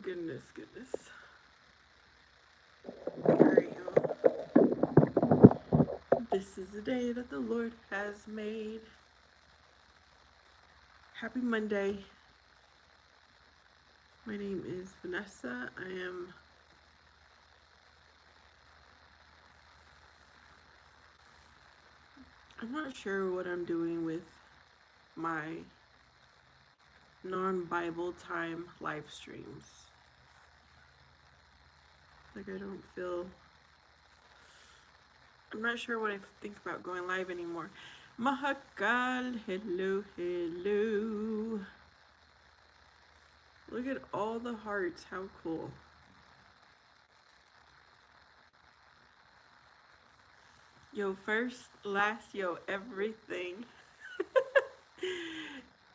Goodness. Alright, y'all. This is the day that the Lord has made. Happy Monday. My name is Vanessa. I'm not sure what I'm doing with my non-Bible time live streams. Like I'm not sure what I think about going live anymore. Mahakal, hello. Look at all the hearts, how cool. Yo, first, last, yo, everything.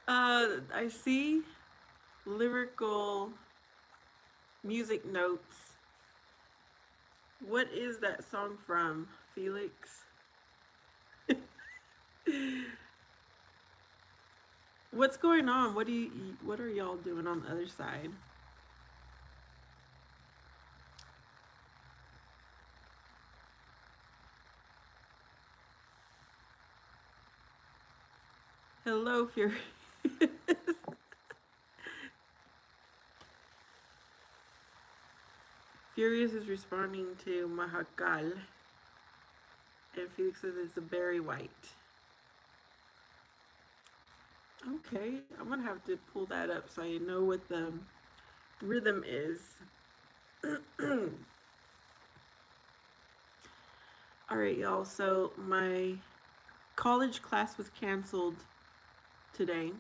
I see lyrical music notes. What is that song from, Felix? What's going on? What are y'all doing on the other side? Hello, Furious. Furious is responding to Mahakal. And Felix says it's a berry white. Okay, I'm gonna have to pull that up so I know what the rhythm is. Alright, y'all, so my college class was canceled today,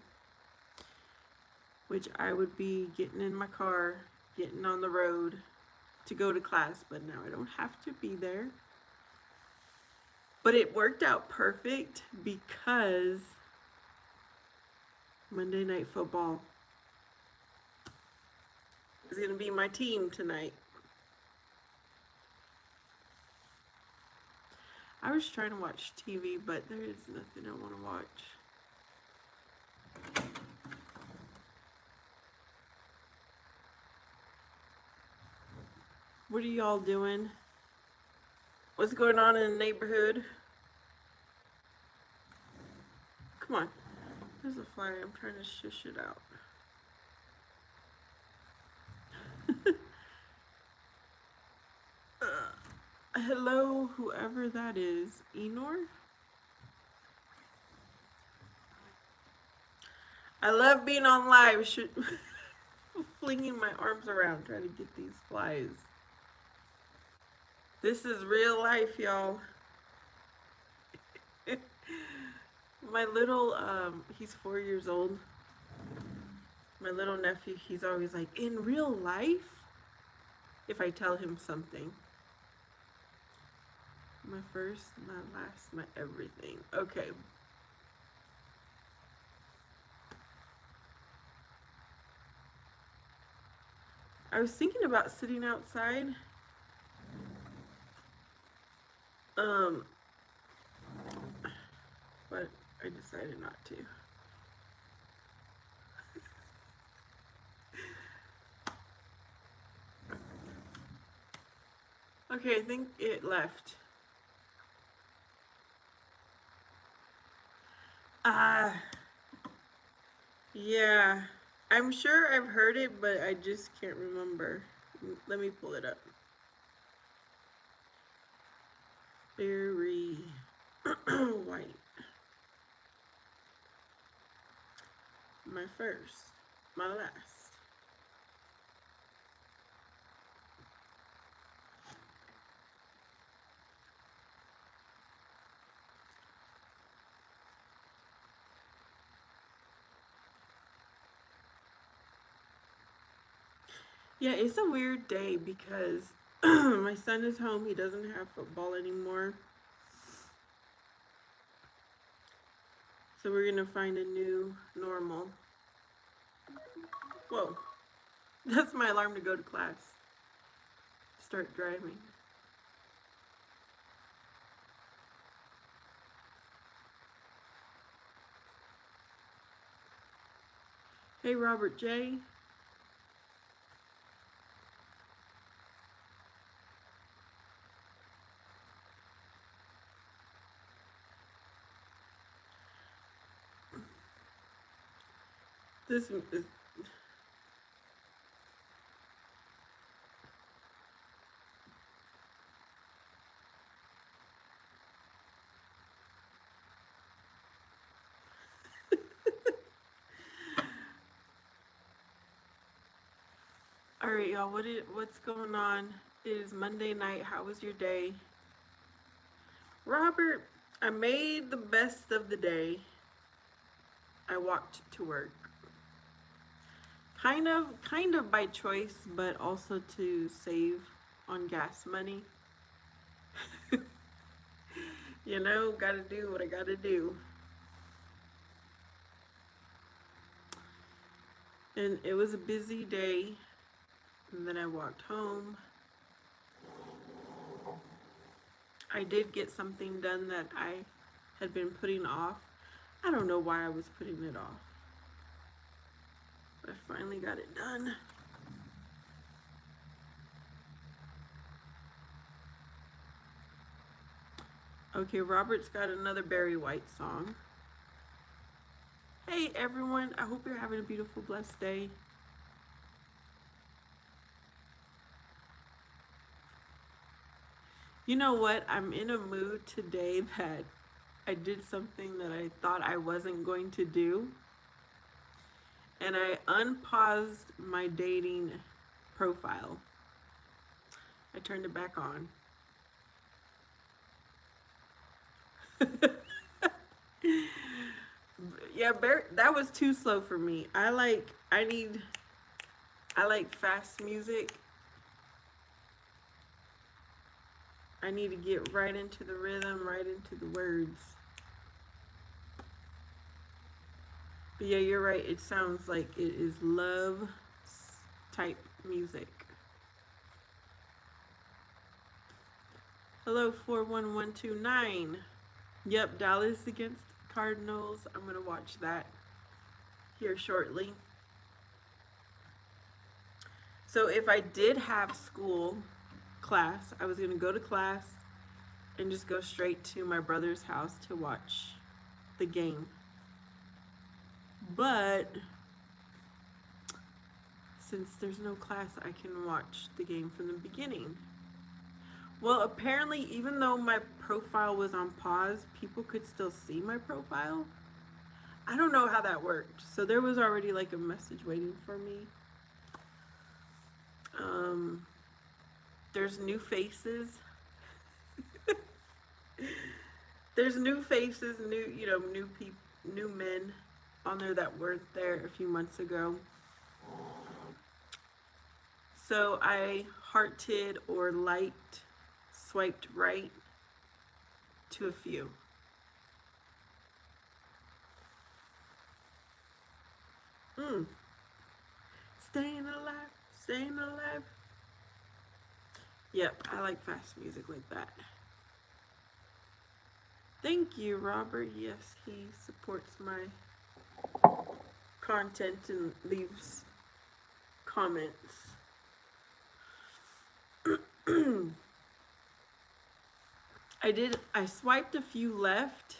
which I would be getting in my car, getting on the road to go to class, but now I don't have to be there. But it worked out perfect because Monday Night Football is going to be my team tonight. I was trying to watch TV, but there is nothing I want to watch. What are y'all doing? What's going on in the neighborhood? Come on. There's a fly. I'm trying to shush it out. Hello, whoever that is. Enor? I love being on live. Flinging my arms around trying to get these flies. This is real life, y'all. My little, he's 4 years old. My little nephew, he's always like, in real life? If I tell him something. My first, my last, my everything. Okay. I was thinking about sitting outside. But I decided not to. Okay, I think it left. Yeah. I'm sure I've heard it, but I just can't remember. Let me pull it up. Berry white. My first, my last. Yeah, it's a weird day because my son is home. He doesn't have football anymore. So we're going to find a new normal. Whoa. That's my alarm to go to class. Start driving. Hey, Robert J. This is. All right, y'all. What's going on? It is Monday night. How was your day, Robert? I made the best of the day. I walked to work. Kind of by choice, but also to save on gas money. You know, gotta do what I gotta do. And it was a busy day. And then I walked home. I did get something done that I had been putting off. I don't know why I was putting it off. But I finally got it done. Okay, Robert's got another Barry White song. Hey everyone, I hope you're having a beautiful, blessed day. You know what? I'm in a mood today that I did something that I thought I wasn't going to do. And I unpaused my dating profile. I turned it back on. Yeah, that was too slow for me. I like fast music. I need to get right into the rhythm, right into the words. But yeah, you're right. It sounds like it is love type music. Hello, 41129. Yep, Dallas against Cardinals. I'm going to watch that here shortly. So if I did have class, I was going to go to class and just go straight to my brother's house to watch the game. But since there's no class, I can watch the game from the beginning. Well, apparently, even though my profile was on pause, people could still see my profile. I don't know how that worked. So there was already like a message waiting for me. There's new faces. There's new faces, new men on there that weren't there a few months ago. So I hearted or liked, swiped right to a few. Staying alive, staying alive. Yep, I like fast music like that. Thank you, Robert. Yes, he supports my content and leaves comments. I swiped a few left.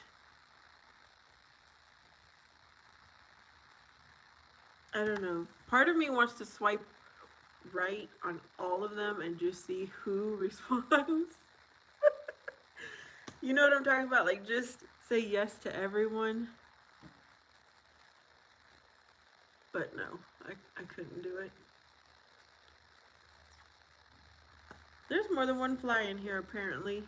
I don't know. Part of me wants to swipe right on all of them and just see who responds. You know what I'm talking about? Like, just say yes to everyone. But no, I couldn't do it. There's more than one fly in here, apparently.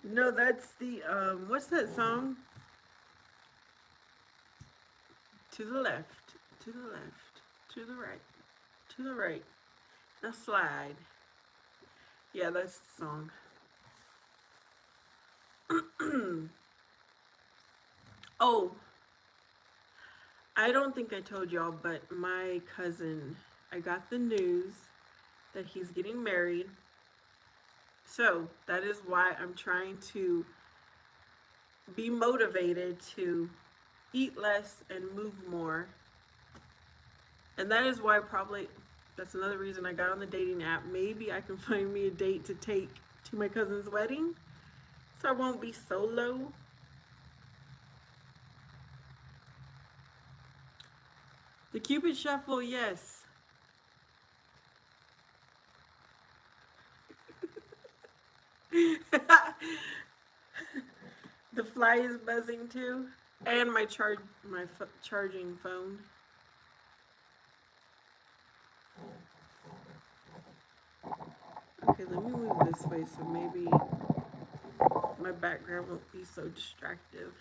No, that's the, what's that song? To the left, to the left, to the right, to the right. Now slide. Yeah, that's the song. Oh, I don't think I told y'all, but my cousin, I got the news that he's getting married. So that is why I'm trying to be motivated to eat less and move more. And that is why probably That's another reason I got on the dating app. Maybe I can find me a date to take to my cousin's wedding, so I won't be solo. The Cupid Shuffle, yes. The fly is buzzing too, and my charging phone. Okay, let me move this way so maybe my background won't be so distractive.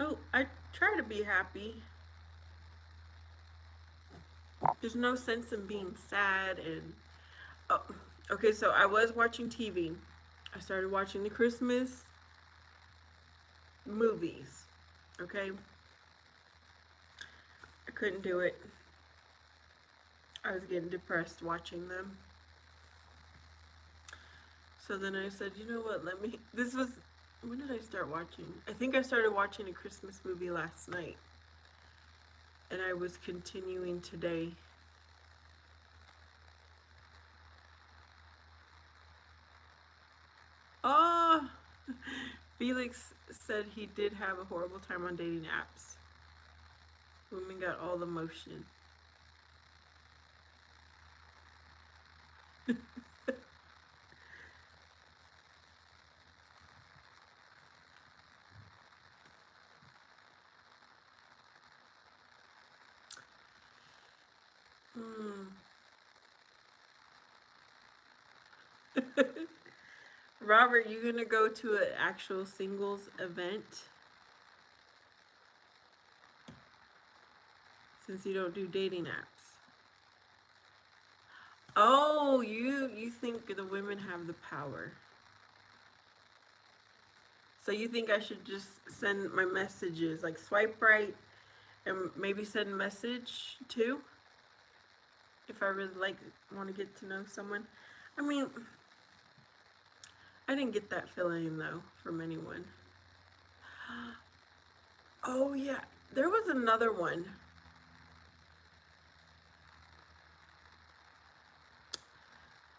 Oh, I try to be happy. There's no sense in being sad and oh, okay, so I was watching TV. I started watching the Christmas movies. Okay? I couldn't do it. I was getting depressed watching them. So then I said, you know what, this was, when did I start watching? I think I started watching a Christmas movie last night. And I was continuing today. Oh, Felix said he did have a horrible time on dating apps. Women got all the motion. Robert, you gonna go to an actual singles event? Since you don't do dating apps. Oh, you think the women have the power. So you think I should just send my messages, like swipe right and maybe send a message too? If I really want to get to know someone. I mean, I didn't get that feeling though from anyone. Oh yeah, there was another one.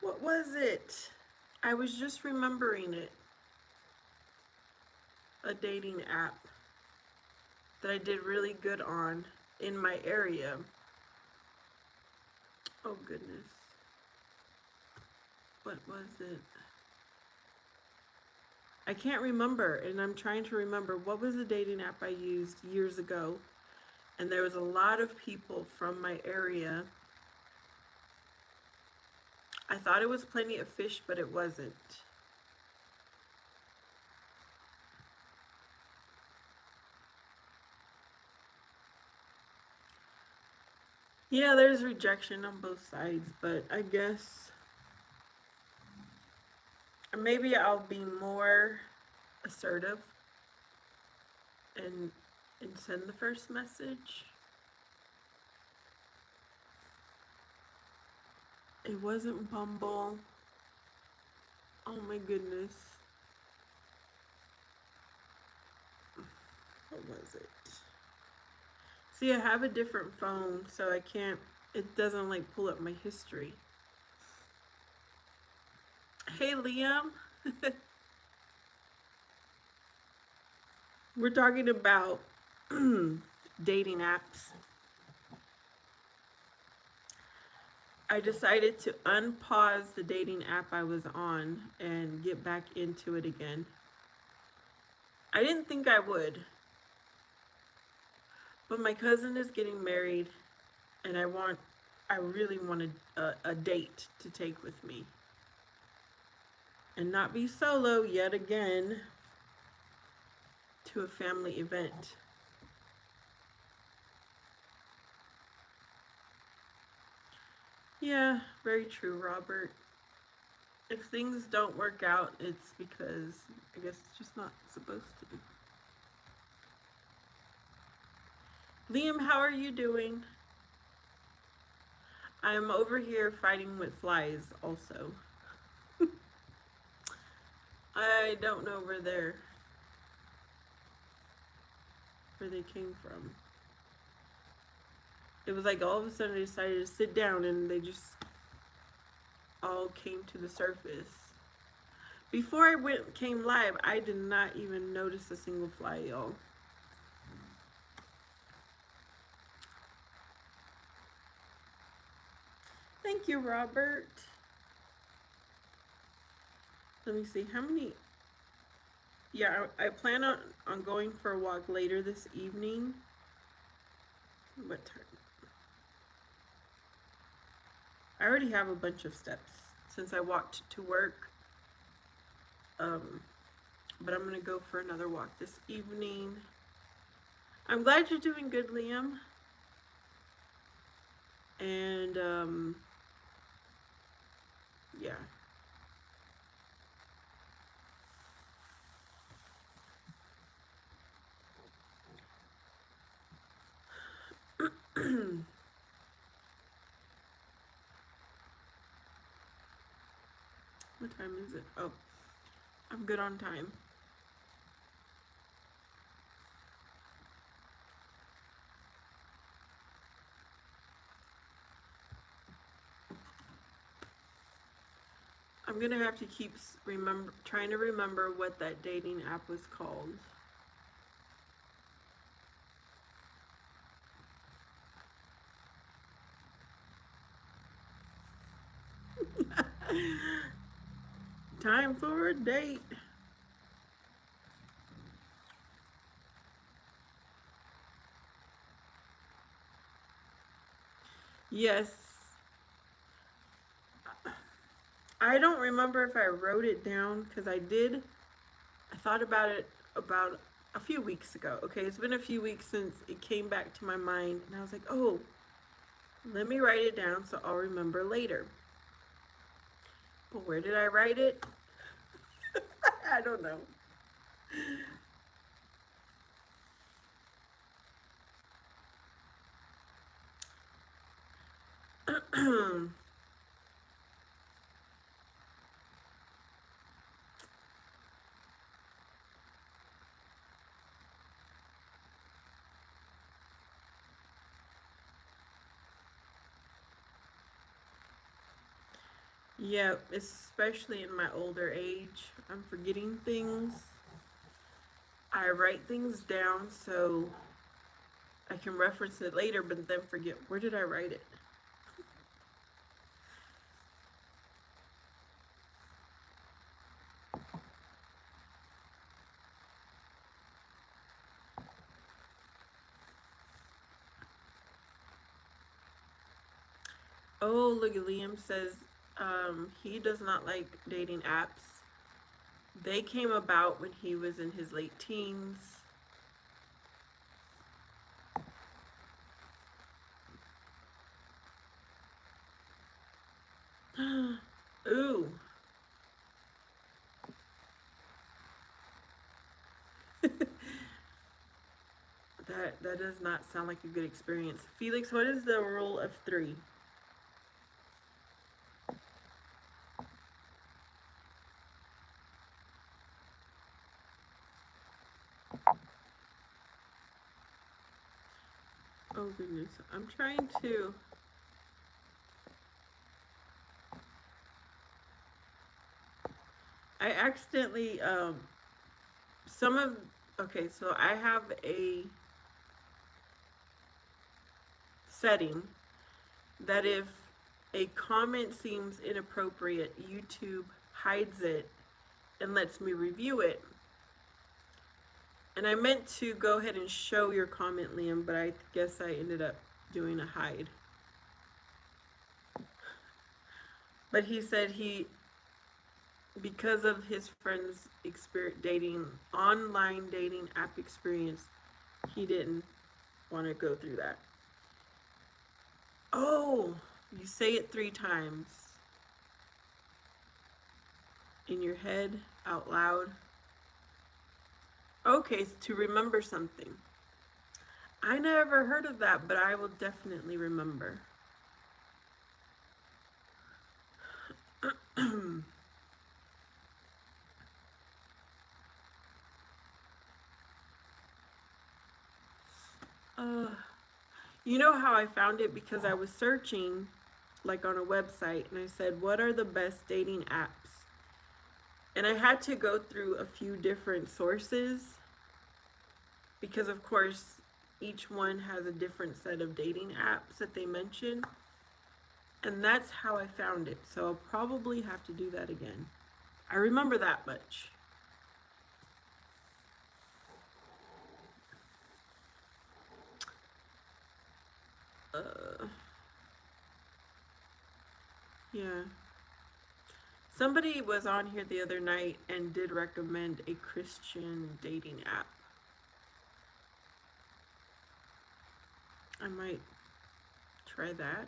What was it? I was just remembering it. A dating app that I did really good on in my area. Oh goodness. What was it? I can't remember, and I'm trying to remember what was the dating app I used years ago. And there was a lot of people from my area. I thought it was Plenty of Fish, but it wasn't. Yeah, there's rejection on both sides, but I guess maybe I'll be more assertive and send the first message. It wasn't Bumble. Oh my goodness. What was it? See, I have a different phone, so I can't, it doesn't like pull up my history. Hey, Liam. We're talking about dating apps. I decided to unpause the dating app I was on and get back into it again. I didn't think I would. But my cousin is getting married and I really wanted a date to take with me. And not be solo yet again to a family event. Yeah, very true, Robert. If things don't work out, it's because I guess it's just not supposed to. Liam, how are you doing? I'm over here fighting with flies also. I don't know where they came from. It was like all of a sudden I decided to sit down and they just all came to the surface. Before I came live, I did not even notice a single fly, y'all. Thank you, Robert. Let me see how many. Yeah, I plan on going for a walk later this evening. What time? I already have a bunch of steps since I walked to work. But I'm gonna go for another walk this evening. I'm glad you're doing good, Liam. And yeah. What time is it? Oh, I'm good on time. I'm gonna have to keep trying to remember what that dating app was called. Time for a date. Yes. I don't remember if I wrote it down because I did. I thought about it about a few weeks ago. Okay, it's been a few weeks since it came back to my mind, and I was like, oh, let me write it down so I'll remember later. But where did I write it? I don't know. Yeah, especially in my older age, I'm forgetting things. I write things down so I can reference it later, but then forget where did I write it? Oh, look at Liam says he does not like dating apps. They came about when he was in his late teens. Ooh. That does not sound like a good experience. Felix, what is the rule of three? Oh goodness, I'm trying to. I accidentally some of okay, so I have a setting that if a comment seems inappropriate, YouTube hides it and lets me review it. And I meant to go ahead and show your comment, Liam, but I guess I ended up doing a hide. But he said because of his friend's online dating app experience, he didn't want to go through that. Oh, you say it 3 times in your head out loud. Okay, to remember something. I never heard of that, but I will definitely remember. uh, you know how I found it? Because I was searching like on a website and I said, what are the best dating apps? And I had to go through a few different sources because, of course, each one has a different set of dating apps that they mention. And that's how I found it. So I'll probably have to do that again. I remember that much. Uh, yeah. Somebody was on here the other night and did recommend a Christian dating app. I might try that.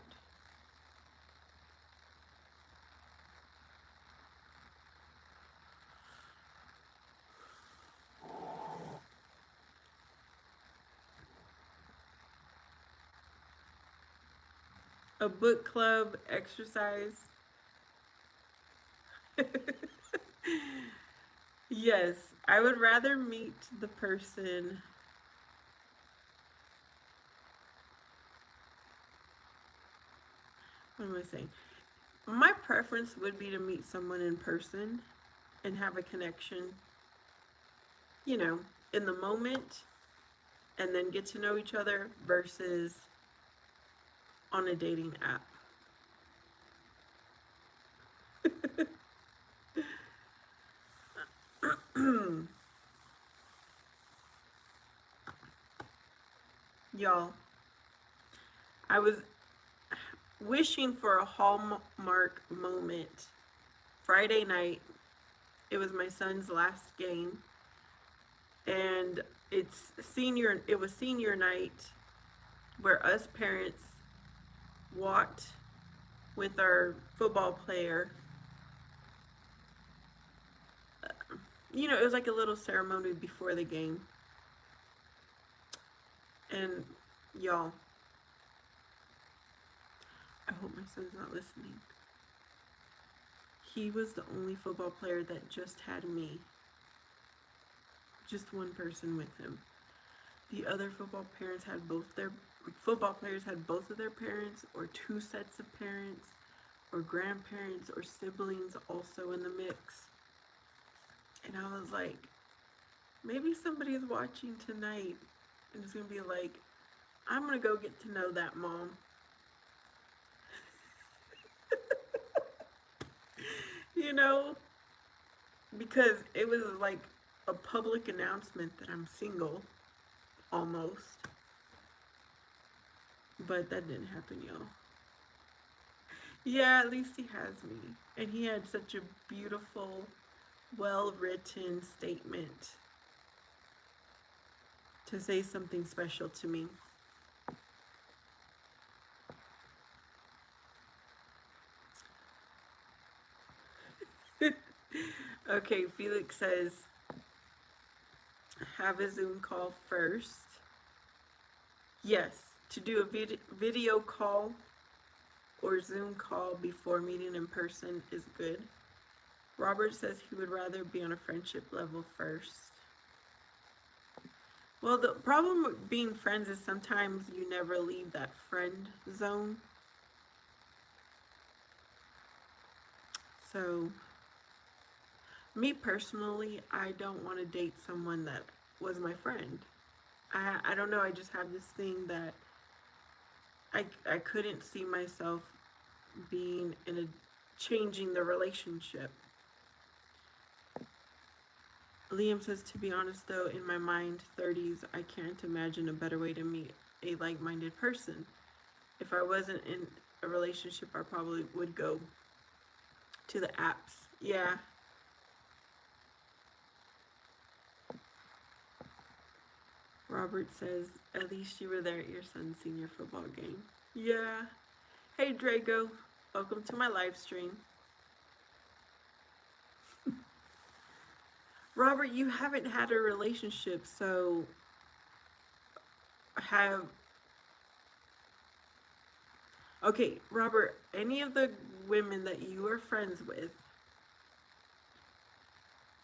A book club exercise. Yes, I would rather meet the person. What am I saying? My preference would be to meet someone in person and have a connection, you know, in the moment and then get to know each other versus on a dating app. Y'all, I was wishing for a hallmark moment. Friday night, it was my son's last game, and it was senior night where us parents walked with our football player. You know, it was like a little ceremony before the game. And y'all, I hope my son's not listening. He was the only football player that just had me. Just one person with him. The other football players had both of their parents or two sets of parents or grandparents or siblings also in the mix. And I was like, maybe somebody is watching tonight and is going to be like, I'm going to go get to know that mom. You know, because it was like a public announcement that I'm single, almost. But that didn't happen, y'all. Yeah, at least he has me. And he had such a beautiful, well written statement to say something special to me. Okay, Felix says, have a Zoom call first. Yes, to do a video call or Zoom call before meeting in person is good. Robert says he would rather be on a friendship level first. Well, the problem with being friends is sometimes you never leave that friend zone. So, me personally, I don't want to date someone that was my friend. I don't know, I just have this thing that I couldn't see myself being in a changing the relationship. Liam says, to be honest though, in my mind, 30s, I can't imagine a better way to meet a like-minded person. If I wasn't in a relationship, I probably would go to the apps. Yeah. Robert says, at least you were there at your son's senior football game. Yeah. Hey, Drago. Welcome to my live stream. Robert, you haven't had a relationship, so have, okay, Robert, any of the women that you are friends with,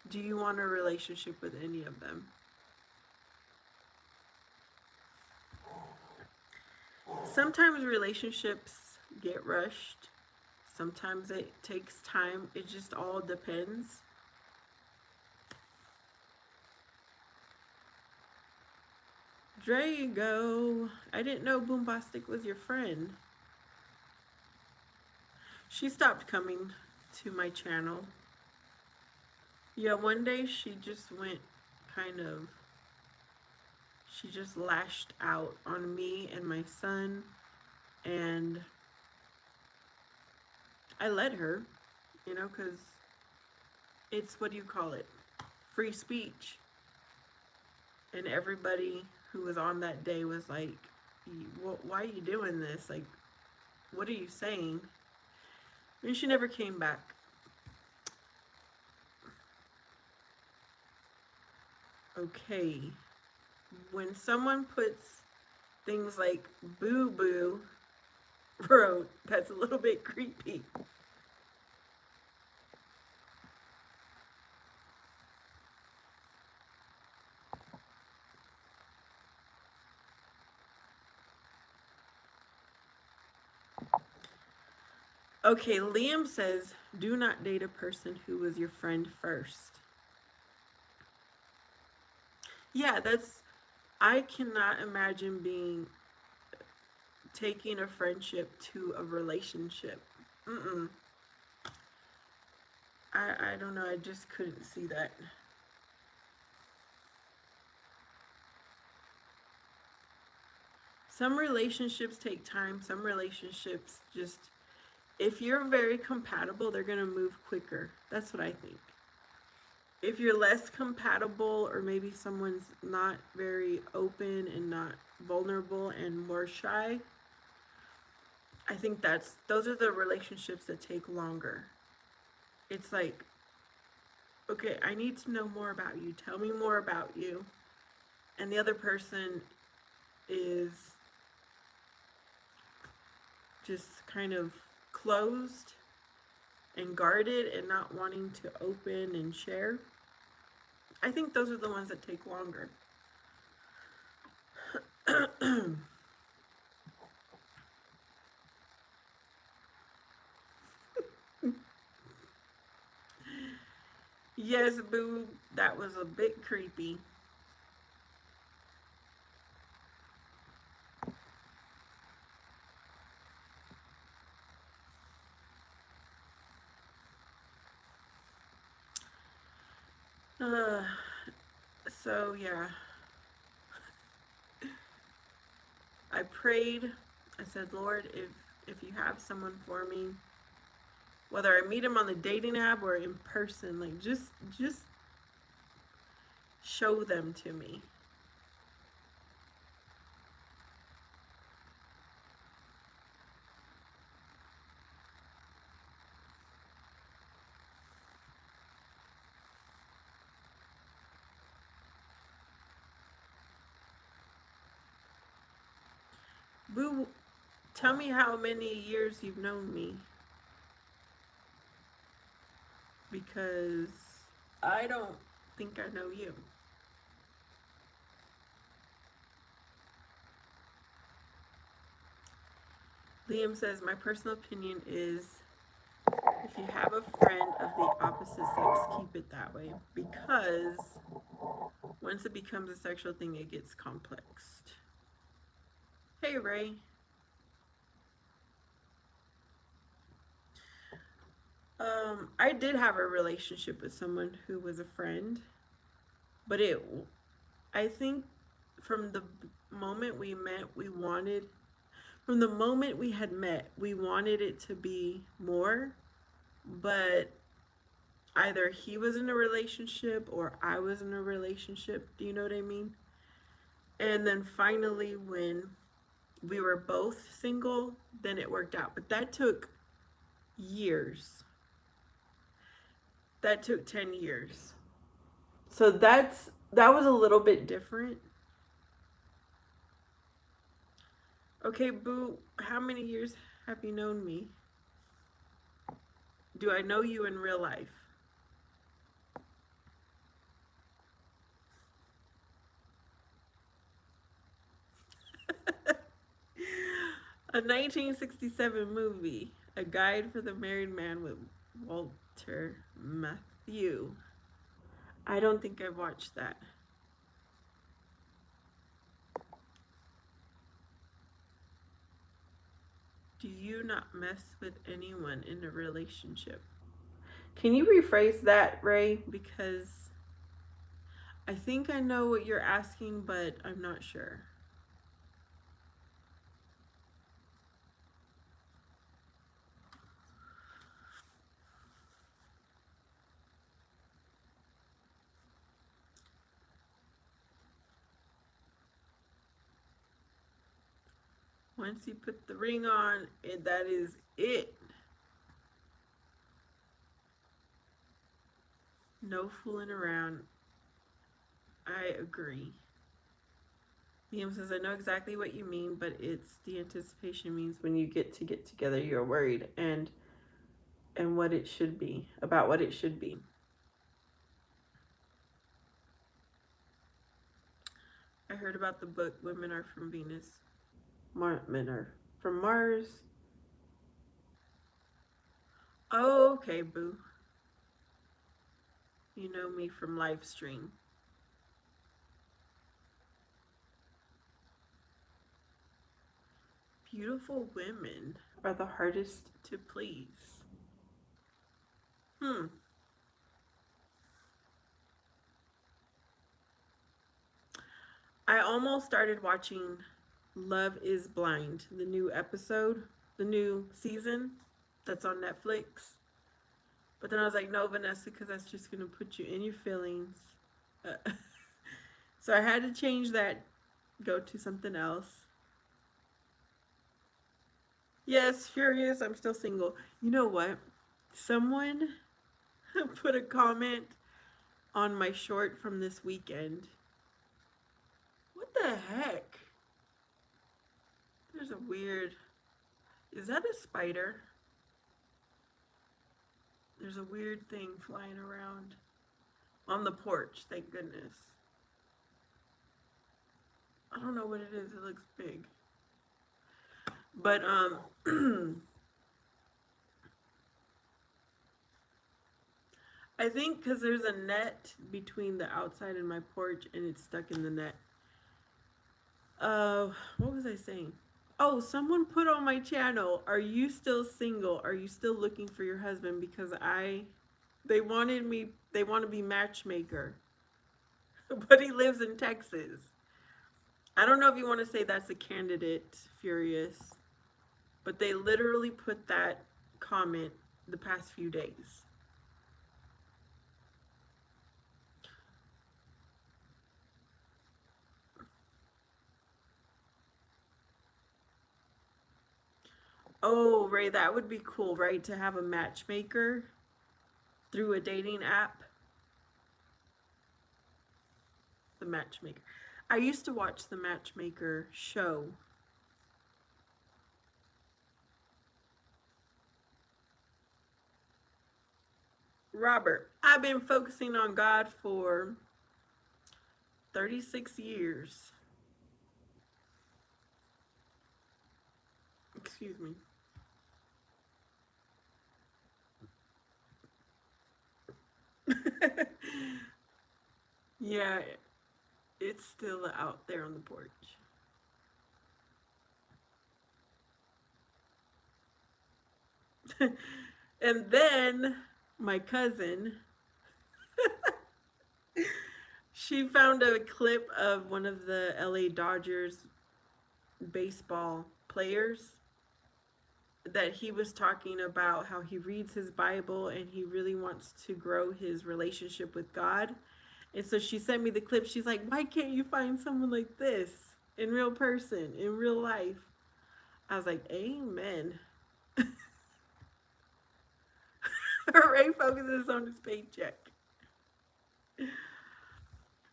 do you want a relationship with any of them? Sometimes relationships get rushed. Sometimes it takes time. It just all depends. Drago, I didn't know Boombastic was your friend. She stopped coming to my channel. Yeah, one day she just went kind of, she just lashed out on me and my son, and I let her, you know, because it's, what do you call it? Free speech. And everybody who was on that day was like, why are you doing this? Like, what are you saying? And she never came back. Okay. When someone puts things like boo boo wrote, that's a little bit creepy. Okay, Liam says, do not date a person who was your friend first. Yeah, that's, I cannot imagine taking a friendship to a relationship. Mm-mm. I don't know, I just couldn't see that. Some relationships take time, some relationships just, if you're very compatible, they're gonna move quicker. That's what I think. If you're less compatible, or maybe someone's not very open and not vulnerable and more shy, I think those are the relationships that take longer. It's like, okay, I need to know more about you. Tell me more about you. And the other person is just kind of closed and guarded and not wanting to open and share. I think those are the ones that take longer. Yes, boo, that was a bit creepy. Uh, so yeah, I prayed. I said, Lord, if you have someone for me, whether I meet him on the dating app or in person, like just show them to me. Boo, tell me how many years you've known me, because I don't think I know you. Liam says, my personal opinion is, if you have a friend of the opposite sex, keep it that way. Because once it becomes a sexual thing, it gets complex. Hey, Ray. I did have a relationship with someone who was a friend, but I think from the moment we met, from the moment we had met, we wanted it to be more, but either he was in a relationship or I was in a relationship. Do you know what I mean? And then finally, when we were both single, then it worked out. But that took years. That took 10 years. So that was a little bit different. Okay, Boo, how many years have you known me? Do I know you in real life? A 1967 movie, A Guide for the Married Man with Walter Matthau. I don't think I've watched that. Do you not mess with anyone in a relationship? Can you rephrase that, Ray? Because I think I know what you're asking, but I'm not sure. Once you put the ring on, that is it. No fooling around. I agree. Liam says, I know exactly what you mean, but it's the anticipation means when you get together, you're worried and what it should be, about what it should be. I heard about the book Women Are from Venus. Men are from Mars. Oh, okay, boo. You know me from live stream. Beautiful women are the hardest to please. Hmm. I almost started watching Love is Blind, the new episode, the new season that's on Netflix. But then I was like, no, Vanessa, because that's just going to put you in your feelings. Uh, so I had to change that, go to something else. Yes, furious. I'm still single. You know what? Someone put a comment on my short from this weekend. What the heck? There's a weird. Is that a spider? There's a weird thing flying around on the porch. Thank goodness. I don't know what it is. It looks big. But I think because there's a net between the outside and my porch, and it's stuck in the net. What was I saying? Oh, someone put on my channel, are you still single? Are you still looking for your husband? Because they wanted me, they want to be matchmaker, but he lives in Texas. I don't know if you want to say that's a candidate, Furious, but they literally put that comment the past few days. Oh, Ray, that would be cool, right? To have a matchmaker through a dating app. The matchmaker. I used to watch the matchmaker show. Robert, I've been focusing on God for 36 years. Excuse me. Yeah, it's still out there on the porch. And then my cousin, she found a clip of one of the LA Dodgers baseball players that he was talking about how he reads his Bible and he really wants to grow his relationship with God. And so she sent me the clip. She's like, why can't you find someone like this in real person, in real life? I was like, amen. Ray focuses on his paycheck.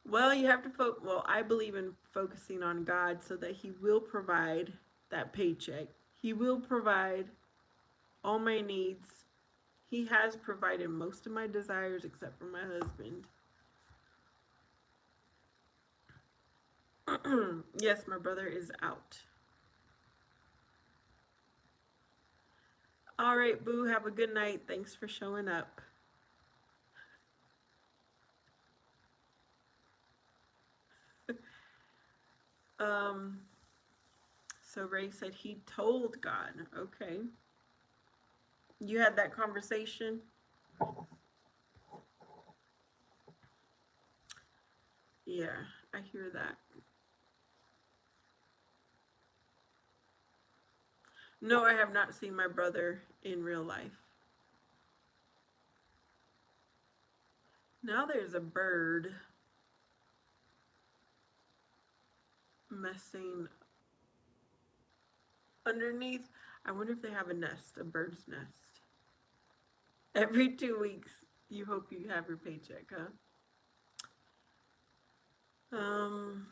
Well, you have to well, I believe in focusing on God so that he will provide that paycheck. He will provide all my needs. He has provided most of my desires except for my husband. Yes, my brother is out. All right, boo, have a good night. Thanks for showing up. um so Ray said he told God. Okay. You had that conversation? Yeah, I hear that. No, I have not seen my brother in real life. Now there's a bird messing underneath. I wonder if they have a nest, a bird's nest. Every 2 weeks, you hope you have your paycheck, huh? Um,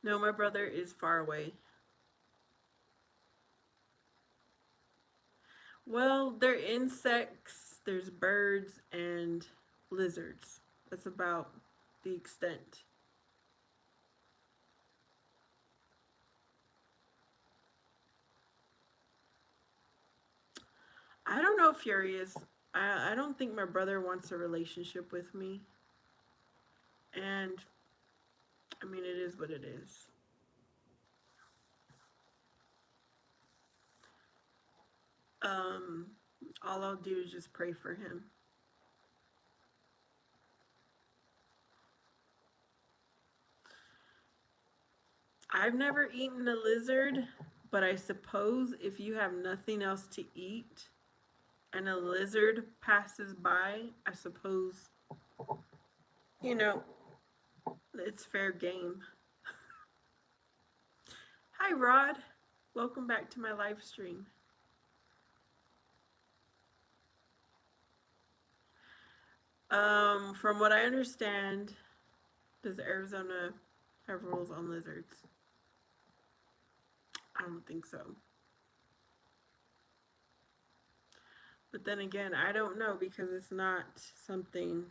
no, my brother is far away. Well, they're insects, there's birds and lizards. That's about the extent. I don't know, Furious. I don't think my brother wants a relationship with me. And I mean, it is what it is. Um, all I'll do is just pray for him. I've never eaten a lizard, but I suppose if you have nothing else to eat and a lizard passes by, I suppose, you know, it's fair game. Hi, Rod. Welcome back to my live stream. From what I understand, does Arizona have rules on lizards? I don't think so. But then again, I don't know because it's not something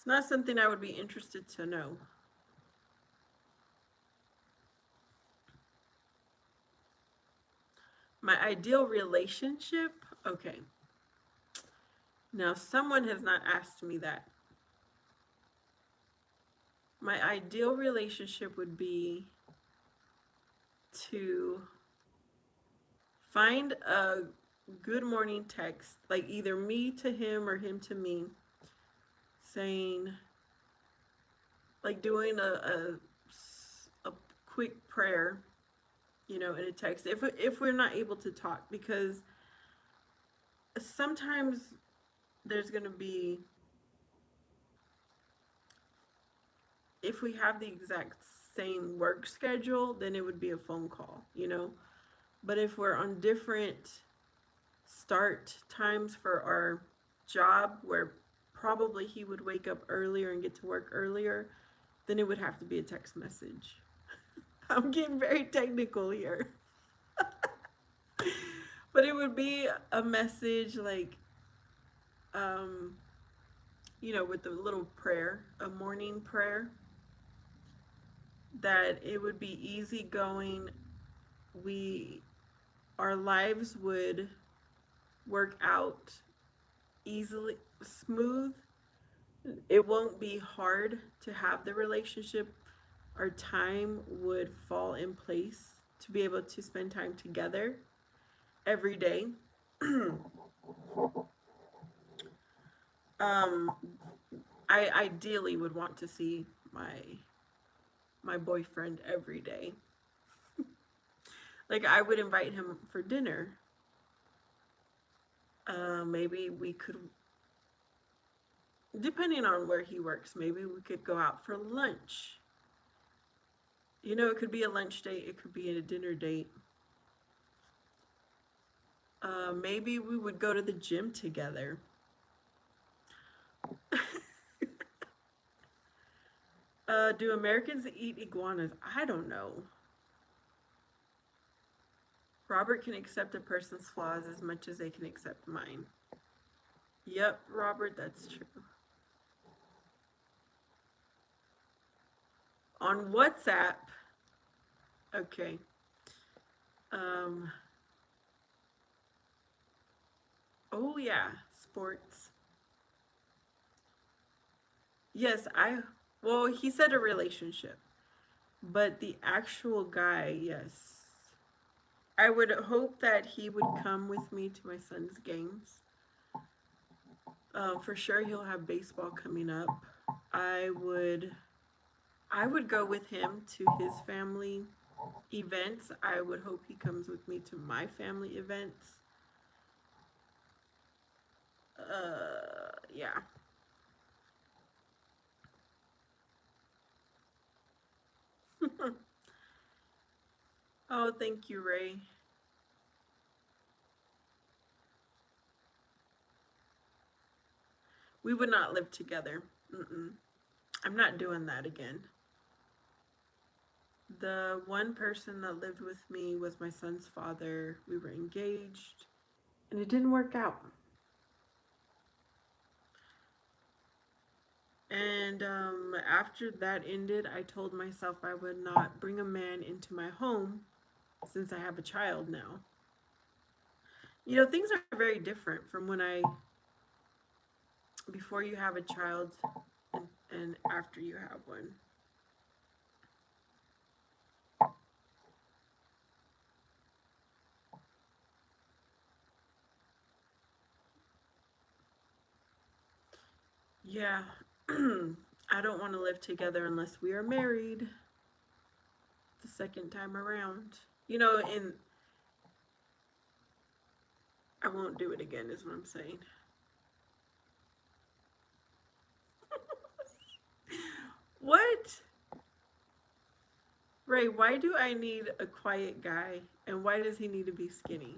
I would be interested to know. My ideal relationship? Okay. Now, someone has not asked me that. My ideal relationship would be to find a good morning text, like either me to him or him to me, saying, like doing a quick prayer, in a text. If we're not able to talk, because sometimes there's going to be, if we have the exact same work schedule, then it would be a phone call. But if we're on different start times for our job, where probably he would wake up earlier and get to work earlier, then it would have to be a text message. I'm getting very technical here. But it would be a message like, um, with a little prayer, a morning prayer, that it would be easygoing. Our lives would work out easily, smooth. It won't be hard to have the relationship. Our time would fall in place to be able to spend time together every day. um, I ideally would want to see my boyfriend every day. Like, I would invite him for dinner. Maybe we could, depending on where he works, maybe we could go out for lunch. It could be a lunch date, it could be a dinner date. Maybe we would go to the gym together. Do Americans eat iguanas? I don't know. Robert can accept a person's flaws as much as they can accept mine. Yep, Robert, that's true. On WhatsApp, okay. Um, oh yeah, sports. Yes, well, he said a relationship, but the actual guy, yes. I would hope that he would come with me to my son's games. For sure, he'll have baseball coming up. I would, I would go with him to his family events. I would hope he comes with me to my family events. Yeah. Oh, thank you, Ray. We would not live together. Mm-mm. I'm not doing that again. The one person that lived with me was my son's father. We were engaged, and it didn't work out. And after that ended, I told myself I would not bring a man into my home since I have a child now. You know, things are very different from before you have a child and after you have one. Yeah. I don't want to live together unless we are married the second time around. You know, and I won't do it again, is what I'm saying. What? Ray, why do I need a quiet guy? And why does he need to be skinny?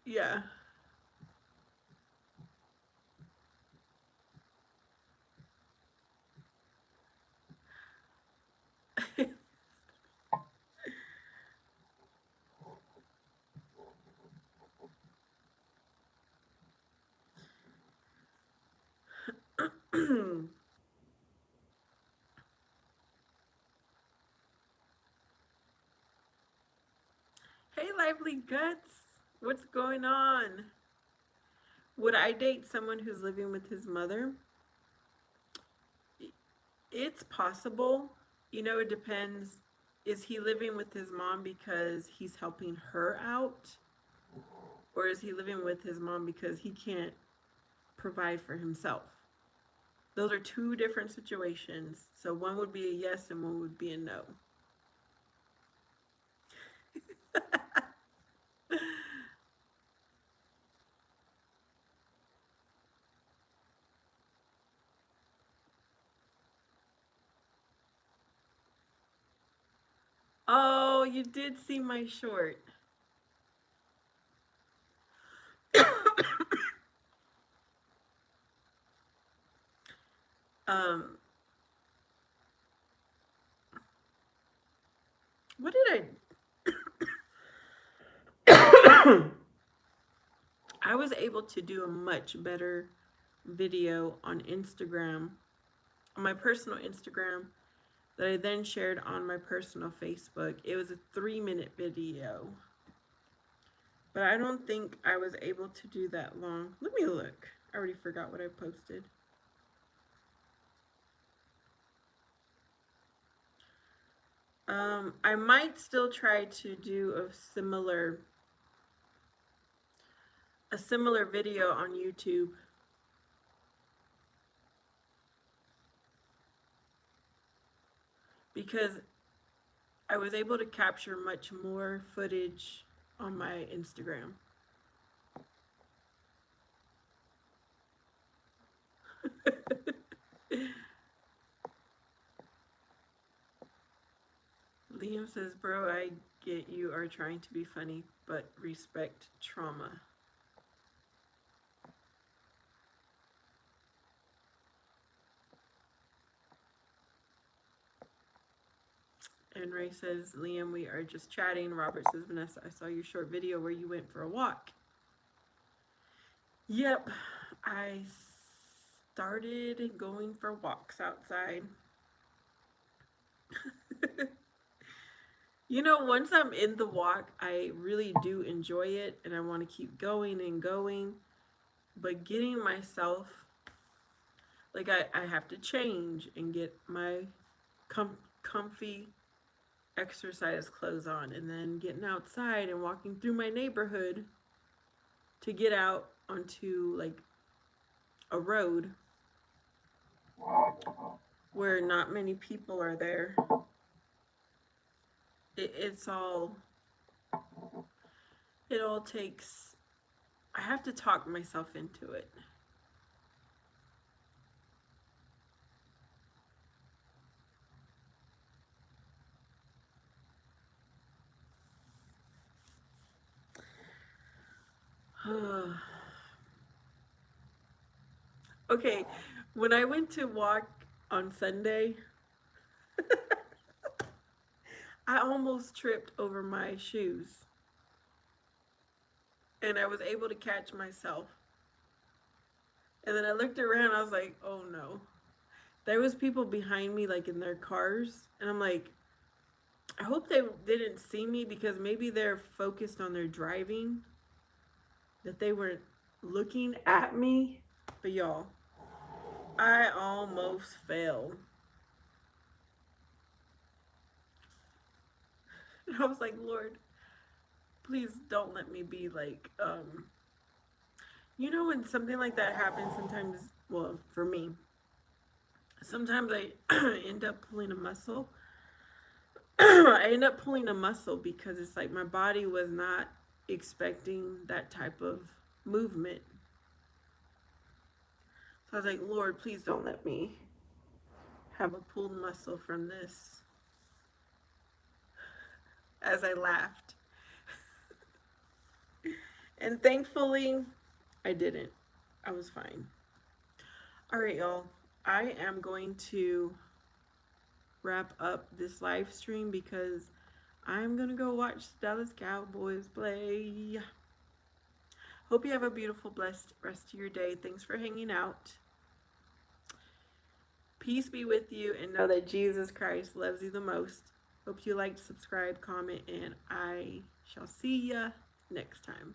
Yeah. Hey, Lively Guts. What's going on? Would I date someone who's living with his mother? It's possible. You know, it depends. Is he living with his mom because he's helping her out? Or is he living with his mom because he can't provide for himself? Those are two different situations. So one would be a yes and one would be a no. Oh, you did see my short. um, what did I? I was able to do a much better video on Instagram, on my personal Instagram, that I then shared on my personal Facebook. It was a 3-minute video, but I don't think I was able to do that long. Let me look. I already forgot what I posted. I might still try to do a similar video on YouTube because I was able to capture much more footage on my Instagram. Liam says, bro, I get you are trying to be funny, but respect trauma. And Ray says, Liam, we are just chatting. Robert says, Vanessa, I saw your short video where you went for a walk. Yep, I started going for walks outside. You know, once I'm in the walk, I really do enjoy it and I want to keep going and going. But getting myself, like, I have to change and get my comfy exercise clothes on, and then getting outside and walking through my neighborhood to get out onto like a road where not many people are there. It's all, it all takes, I have to talk myself into it. Okay, when I went to walk on Sunday, I almost tripped over my shoes. And I was able to catch myself. And then I looked around, I was like, oh no. There was people behind me like in their cars, and I'm like, I hope they didn't see me because maybe they're focused on their driving, that they weren't looking at me. But y'all, I almost fell. And I was like, Lord, please don't let me be like, you know, when something like that happens, sometimes, well, for me, sometimes I end up pulling a muscle. I end up pulling a muscle because it's like my body was not expecting that type of movement. So I was like, Lord, please don't let me have a pulled muscle from this. As I laughed. And thankfully, I didn't. I was fine. All right, y'all. I am going to wrap up this live stream because I'm going to go watch the Dallas Cowboys play. Hope you have a beautiful, blessed rest of your day. Thanks for hanging out. Peace be with you, and know that Jesus Christ loves you the most. Hope you liked, subscribe, comment, and I shall see ya next time.